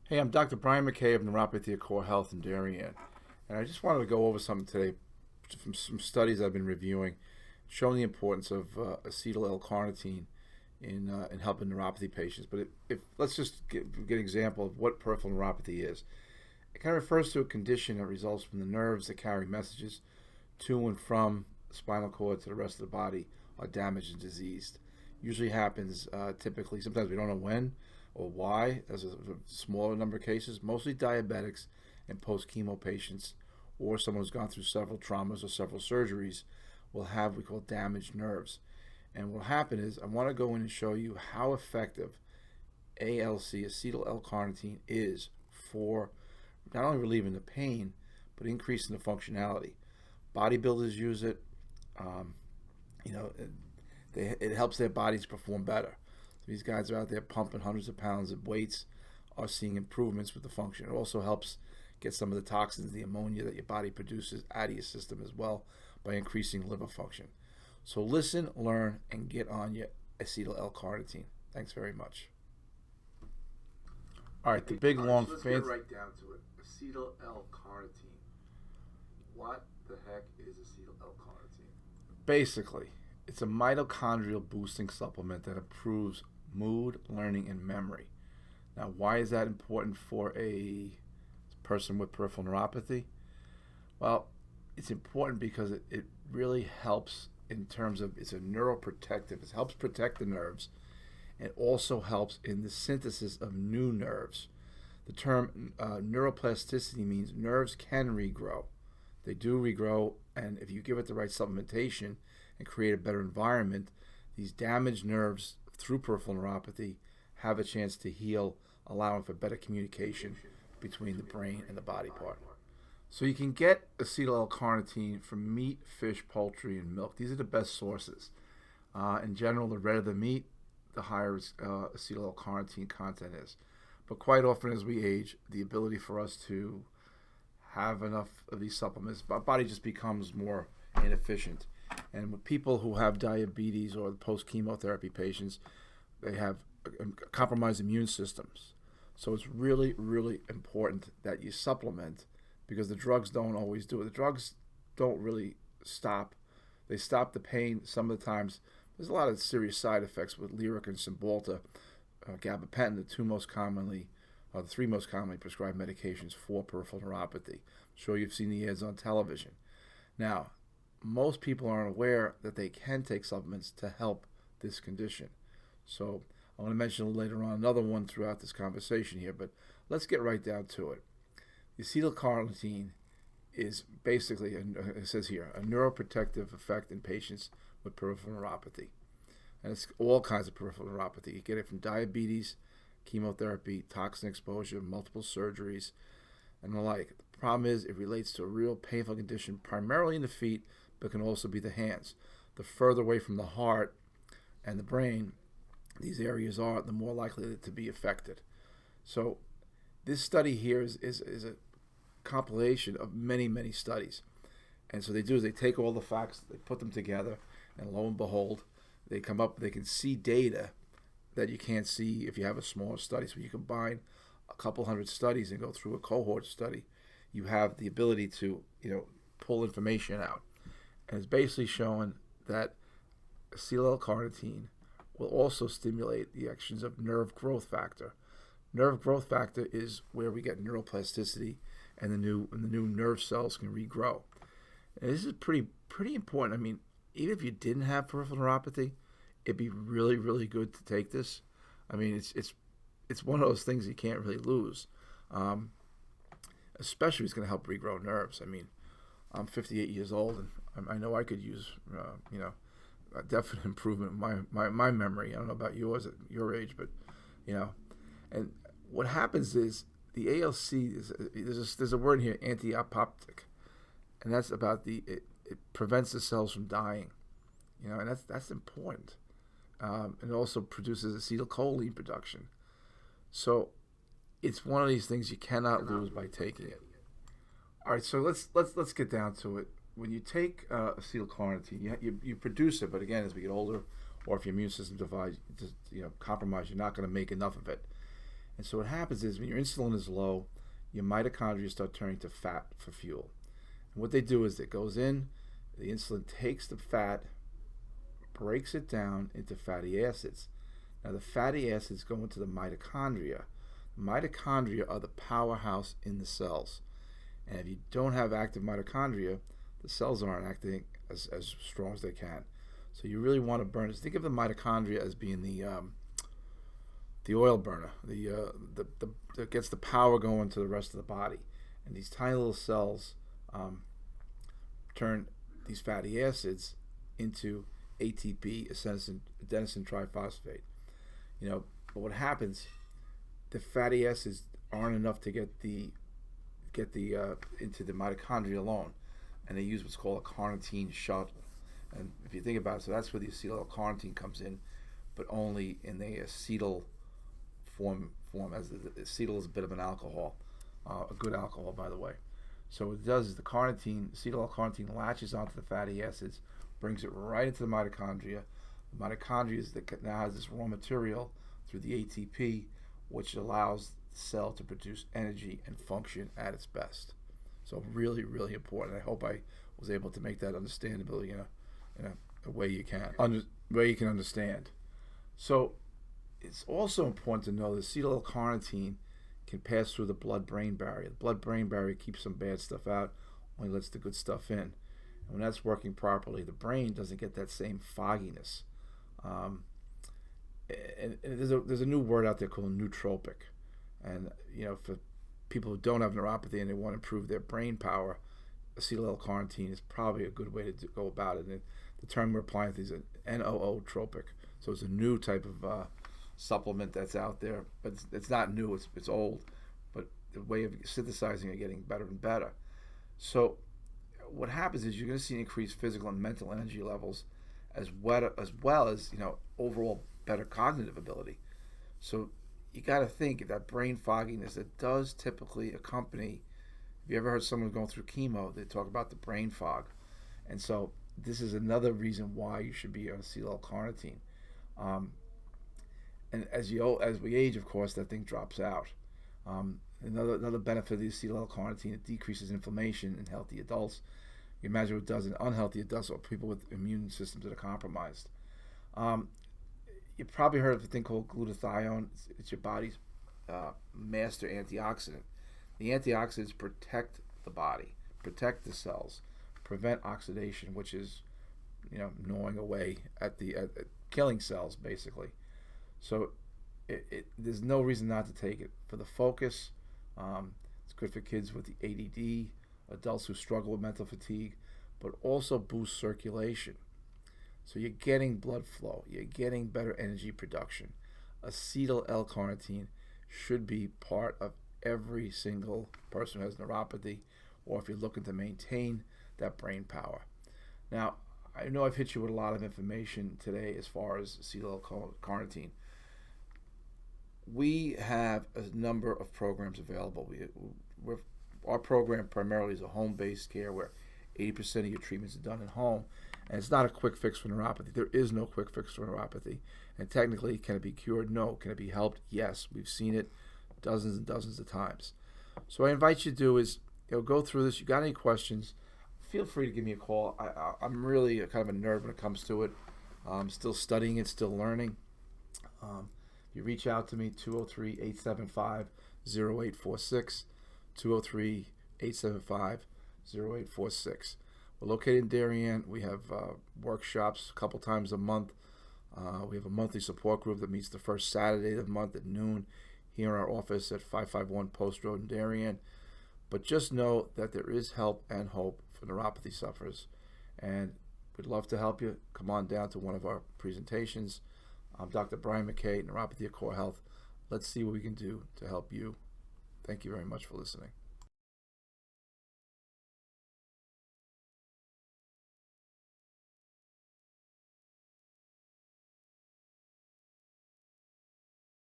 Hey, I'm Dr. Brian McKay of Neuropathy CoreHealth in Darien, and I just wanted to go over something today from some studies I've been reviewing, showing the importance of acetyl L-carnitine in helping neuropathy patients. But if let's just get an example of what peripheral neuropathy is. It kind of refers to a condition that results from the nerves that carry messages to and from the spinal cord to the rest of the body are damaged and diseased. Usually happens typically, sometimes we don't know when or why, as a smaller number of cases, mostly diabetics and post-chemo patients or someone who's gone through several traumas or several surgeries will have what we call damaged nerves. And what will happen is I want to go in and show you how effective ALC, acetyl L-carnitine, is for not only relieving the pain, but increasing the functionality. Bodybuilders use it. Um, you know, it helps their bodies perform better. So these guys are out there pumping hundreds of pounds of weights, are seeing improvements with the function. It also helps get some of the toxins, the ammonia that your body produces out of your system as well by increasing liver function. So listen, learn, and get on your acetyl L-carnitine. Thanks very much. All right, the big All right, long so let's get fancy. right down to it. Acetyl L-carnitine. What the heck is acetyl L-carnitine? Basically, it's a mitochondrial boosting supplement that improves mood, learning, and memory. Now, why is that important for a person with peripheral neuropathy? Well, it's important because it really helps in terms of it's a neuroprotective. It helps protect the nerves. It also helps in the synthesis of new nerves. The term neuroplasticity means nerves can regrow. They do regrow, and if you give it the right supplementation and create a better environment, these damaged nerves through peripheral neuropathy have a chance to heal, allowing for better communication between the brain and the body part. So you can get acetyl L-carnitine from meat, fish, poultry, and milk. These are the best sources. In general, the redder the meat, the higher acetyl L-carnitine content is. But quite often as we age, the ability for us to have enough of these supplements, our body just becomes more inefficient. And with people who have diabetes or post chemotherapy patients, they have compromised immune systems. So it's really, really important that you supplement because the drugs don't always do it. The drugs don't really stop. They stop the pain some of the times. There's a lot of serious side effects with Lyric and Cymbalta, gabapentin, the three most commonly prescribed medications for peripheral neuropathy. I'm sure you've seen the ads on television. Now, most people aren't aware that they can take supplements to help this condition. So I want to mention later on another one throughout this conversation here, but let's get right down to it. The acetylcarnitine is basically, it says here, a neuroprotective effect in patients with peripheral neuropathy. And it's all kinds of peripheral neuropathy. You get it from diabetes, chemotherapy, toxin exposure, multiple surgeries, and the like. The problem is it relates to a real painful condition, primarily in the feet, but can also be the hands. The further away from the heart and the brain these areas are, the more likely to be affected. So this study here is a compilation of many, many studies. And so they do is they take all the facts, they put them together, and lo and behold, they can see data that you can't see if you have a smaller study. So you combine a couple hundred studies and go through a cohort study, you have the ability to, pull information out. And it's basically showing that acetyl-L-carnitine will also stimulate the actions of nerve growth factor. Nerve growth factor is where we get neuroplasticity, and the new nerve cells can regrow. And this is pretty important. I mean, even if you didn't have peripheral neuropathy, it'd be really really good to take this. I mean, it's one of those things you can't really lose. Um, Especially it's going to help regrow nerves. I mean, I'm 58 years old, and I know I could use a definite improvement in my memory. I don't know about yours at your age, but you know, and what happens is the ALC there's a word here, anti-apoptic, and that's about it prevents the cells from dying. And that's important. And it also produces acetylcholine production. So it's one of these things you cannot lose by taking it. All right, so let's get down to it. When you take acetylcarnitine, you produce it, but again, as we get older, or if your immune system divides, compromised, you're not going to make enough of it. And so what happens is when your insulin is low, your mitochondria start turning to fat for fuel. And what they do is it goes in, the insulin takes the fat, breaks it down into fatty acids. Now the fatty acids go into the mitochondria. The mitochondria are the powerhouse in the cells. And if you don't have active mitochondria, the cells aren't acting as strong as they can. So you really want to burn it. Think of the mitochondria as being the oil burner, that gets the power going to the rest of the body. And these tiny little cells turn these fatty acids into ATP, adenosine triphosphate. But what happens? The fatty acids aren't enough to get the into the mitochondria alone, and they use what's called a Carnitane shuttle. And if you think about it, so that's where the acetyl-L-carnitine comes in, but only in the acetyl form, as the acetyl is a bit of an alcohol, a good alcohol, by the way. So what it does is the acetyl-L-carnitine latches onto the fatty acids, brings it right into the mitochondria. The mitochondria now has this raw material through the ATP, which allows the cell to produce energy and function at its best. So really, really important. I hope I was able to make that understandable, in a way you can understand. So it's also important to know that acetyl-L-carnitine can pass through the blood-brain barrier. The blood-brain barrier keeps some bad stuff out, only lets the good stuff in. And when that's working properly, the brain doesn't get that same fogginess. And there's a new word out there called nootropic. And for people who don't have neuropathy and they want to improve their brain power, acetyl-L-carnitine is probably a good way to go about it. And the term we're applying to is an nootropic. So it's a new type of supplement that's out there, but it's not new. It's old, but the way of synthesizing it getting better and better. So what happens is you're going to see increased physical and mental energy levels, as well as overall better cognitive ability. So you got to think that brain fogginess that does typically accompany. Have you ever heard someone going through chemo? They talk about the brain fog, and so this is another reason why you should be on acetyl-L-carnitine. And as we age, of course, that thing drops out. Another benefit of the acetyl-L-carnitine, it decreases inflammation in healthy adults. You imagine what it does in unhealthy adults or people with immune systems that are compromised. You probably heard of a thing called glutathione. It's your body's master antioxidant. The antioxidants protect the body, protect the cells, prevent oxidation, which is gnawing away at killing cells, basically. So there's no reason not to take it. For the focus, it's good for kids with the ADD, adults who struggle with mental fatigue, but also boosts circulation. So you're getting blood flow, you're getting better energy production. Acetyl-L-carnitine should be part of every single person who has neuropathy, or if you're looking to maintain that brain power. Now, I know I've hit you with a lot of information today as far as acetyl-L-carnitine. We have a number of programs available. Our program primarily is a home-based care where 80% of your treatments are done at home. And it's not a quick fix for neuropathy. There is no quick fix for neuropathy. And technically, can it be cured? No. Can it be helped? Yes. We've seen it dozens and dozens of times. So I invite you to do is go through this. You got any questions, feel free to give me a call. I'm really kind of a nerd when it comes to it. I'm still studying it, still learning. You reach out to me, 203-875-0846, 203-875-0846. We're located in Darien. We have workshops a couple times a month. We have a monthly support group that meets the first Saturday of the month at noon here in our office at 551 Post Road in Darien. But just know that there is help and hope for neuropathy sufferers. And we'd love to help you. Come on down to one of our presentations. I'm Dr. Brian McKay, Neuropathy CoreHealth. Let's see what we can do to help you. Thank you very much for listening.